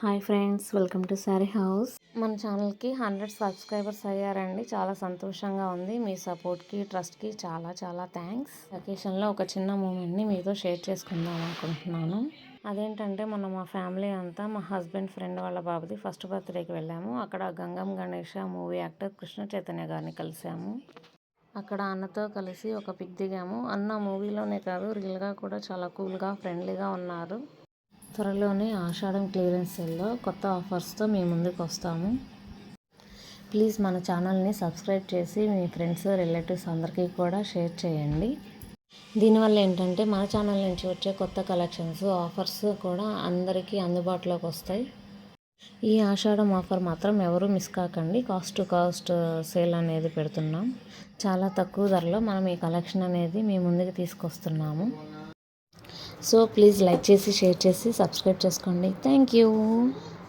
Hi friends, welcome to sari house. మన ఛానల్కి 100 subscribers అయ్యారండి. చాలా సంతోషంగా ఉంది. మీ సపోర్ట్కి, ట్రస్ట్కి చాలా చాలా థ్యాంక్స్. అకేషన్లో ఒక చిన్న మూమెంట్ని మీతో షేర్ చేసుకుందాం అనుకుంటున్నాను. అదేంటంటే మా ఫ్యామిలీ అంతా మా హస్బెండ్ ఫ్రెండ్ వాళ్ళ బాబుది ఫస్ట్ బర్త్డేకి వెళ్ళాము. అక్కడ గంగం గణేష మూవీ యాక్టర్ కృష్ణ చైతన్య గారిని కలిసాము. అక్కడ అన్నతో కలిసి ఒక పిక్ దిగాము. అన్న మూవీలోనే కాదు, రియల్గా కూడా చాలా కూల్గా, ఫ్రెండ్లీగా ఉన్నారు. త్వరలోనే ఆషాఢం క్లియరెన్స్ సేల్లో కొత్త ఆఫర్స్తో మీ ముందుకు వస్తాము. ప్లీజ్ మన ఛానల్ని సబ్స్క్రైబ్ చేసి మీ ఫ్రెండ్స్, రిలేటివ్స్ అందరికీ కూడా షేర్ చేయండి. దీనివల్ల ఏంటంటే మన ఛానల్ నుంచి వచ్చే కొత్త కలెక్షన్స్, ఆఫర్స్ కూడా అందరికీ అందుబాటులోకి వస్తాయి. ఈ ఆషాఢం ఆఫర్ మాత్రం ఎవరూ మిస్ కాకండి. కాస్ట్ టు కాస్ట్ సేల్ అనేది పెడుతున్నాం. చాలా తక్కువ ధరలో మనం ఈ కలెక్షన్ అనేది మీ ముందుకు తీసుకొస్తున్నాము. సో ప్లీజ్ లైక్ చేసి, షేర్ చేసి, సబ్స్క్రైబ్ చేసుకోండి. Thank you.